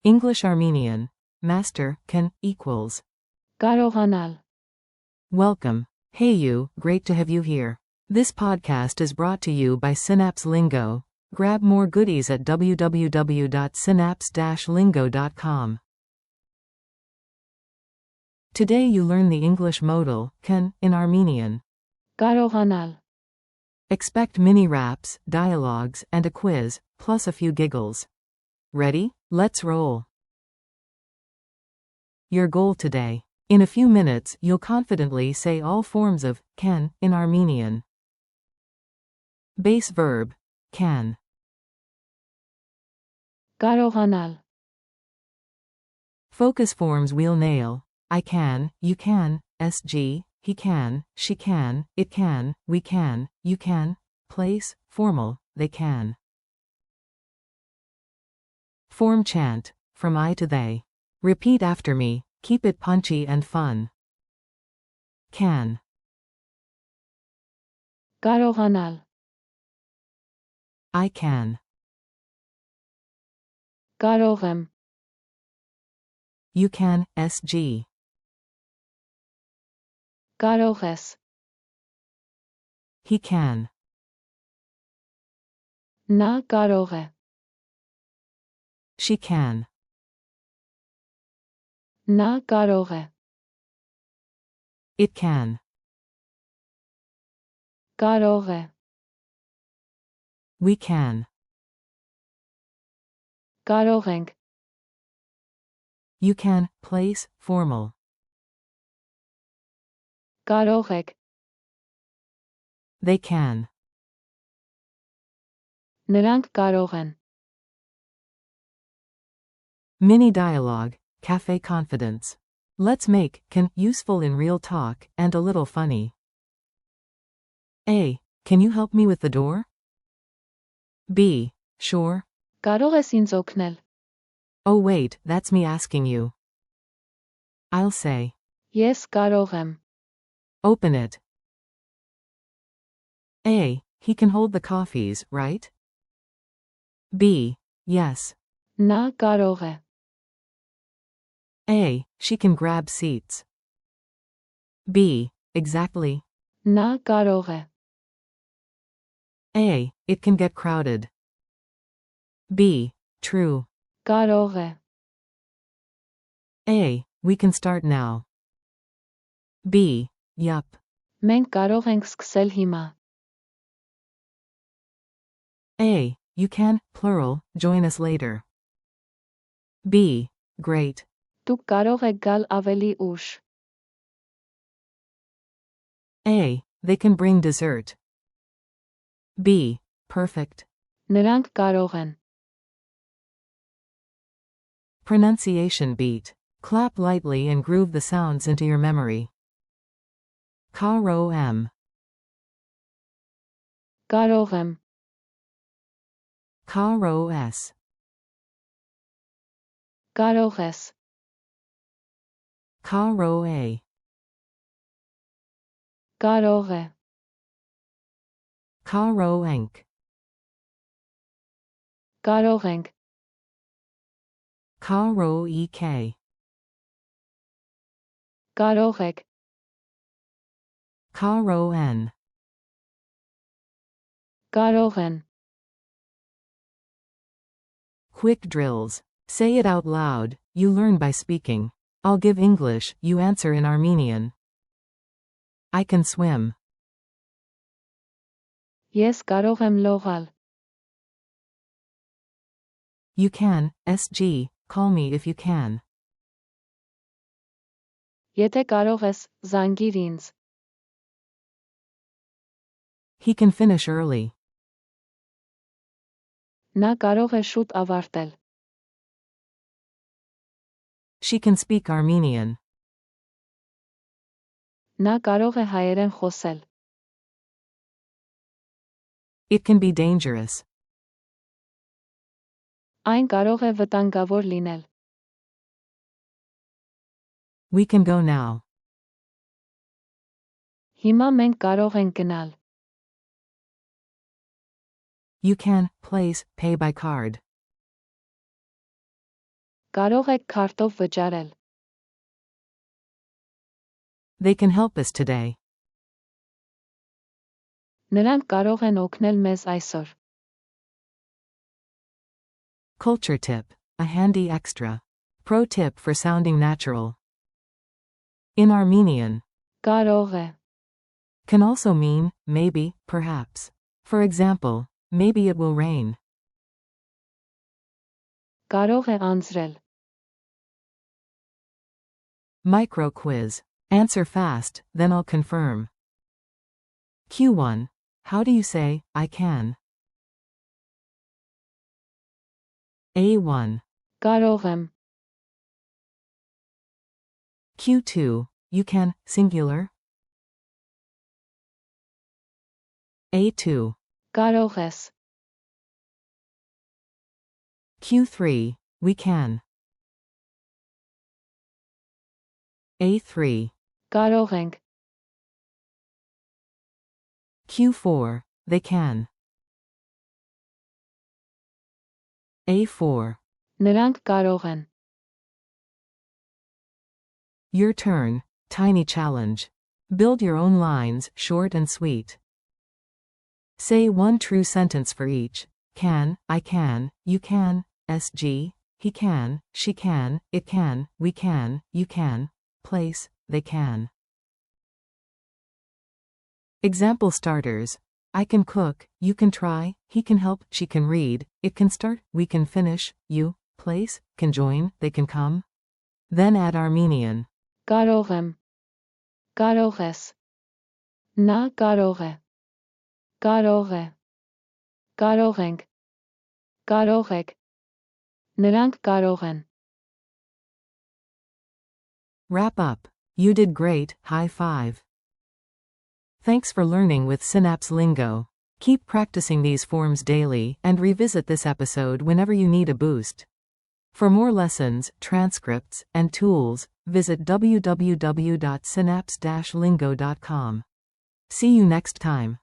English Armenian. Master, can, equals. Կարողանալ. Welcome. Hey you, great to have you here. This podcast is brought to you by Synapse Lingo. Grab more goodies at www.synapse-lingo.com. Today you learn the English modal, can, in Armenian. Կարողանալ. Expect mini raps, dialogues, and a quiz, plus a few giggles. Ready? Let's roll. Your goal today. In a few minutes, you'll confidently say all forms of can in Armenian. Base verb, can. Կարողանալ. Focus forms we'll nail. I can, you can, SG, he can, she can, it can, we can, you can. Place, formal, they can. Form chant, from I to they. Repeat after me, keep it punchy and fun. Can. Կարողանալ. I can. Կարող եմ. You can, SG. Կարող ես. He can. Նա կարող է. She can. Նա կարող է. It can. Կարող է. We can. Կարող ենք. You can, place, formal. Կարող եք. They can. Նրանք կարող են. Mini dialogue, cafe confidence. Let's make can useful in real talk and a little funny. A. Can you help me with the door? B. Sure. Կարող ես ինձ օգնել. Oh wait, that's me asking you. I'll say. Ես կարող եմ. Open it. A. He can hold the coffees, right? B. Yes. Նա կարող է. A. She can grab seats. B. Exactly. Նա կարող է. A. It can get crowded. B. True. Կարող է. A. We can start now. B. Yup. Մենք կարող ենք սկսել հիմա. A. You can, plural, join us later. B. Great. Դուք կարող եք գալ ավելի ուշ. A. They can bring dessert. B. Perfect. Նրանք կարող են. Pronunciation beat. Clap lightly and groove the sounds into your memory. K-R-O-M. Կարող եմ. K-R-O-S. Կարող ես. K-R-O-A. Կարող է. K-R-O-Enk. Կարող ենք. K-R-O-E-K. Կարող եք. K-R-O-N. Կարող են. Quick drills. Say it out loud, you learn by speaking. I'll give English, you answer in Armenian. I can swim. Ես կարող եմ լողալ. You can, SG, call me if you can. Եթե կարող ես, զանգիր ինձ. He can finish early. Նա կարող է շուտ ավարտել. She can speak Armenian. Նա կարող է հայերեն խոսել. It can be dangerous. Այն կարող է վտանգավոր լինել. We can go now. Հիմա մենք կարող ենք գնալ. You can, place, pay by card. Կարող եք քարտով վճարել։ They can help us today. Նրանք կարող են օգնել մեզ այսօր։ Culture tip. A handy extra. Pro tip for sounding natural. In Armenian, Կարող է, can also mean, maybe, perhaps. For example, maybe it will rain. կարող է անձրել, Micro quiz. Answer fast, then I'll confirm. Q1. How do you say, I can? A1. կարող եմ, Q2. You can, singular? A2. կարող ես, Q3. We can. A3. կարող ենք, Q4. They can. A4. նրանք կարող են, Your turn. Tiny challenge. Build your own lines, short and sweet. Say one true sentence for each. Can, I can, you can, SG, he can, she can, it can, we can, you can, place, they can. Example starters. I can cook, you can try, he can help, she can read, it can start, we can finish, you, place, can join, they can come. Then add Armenian. կարող եմ, կարող ես, նա կարող է, կարող է, կարող ենք, կարող եք, նրանք կարող են։ Wrap up. You did great, high five. Thanks for learning with Synapse Lingo. Keep practicing these forms daily and revisit this episode whenever you need a boost. For more lessons, transcripts, and tools, visit www.synapse-lingo.com. See you next time.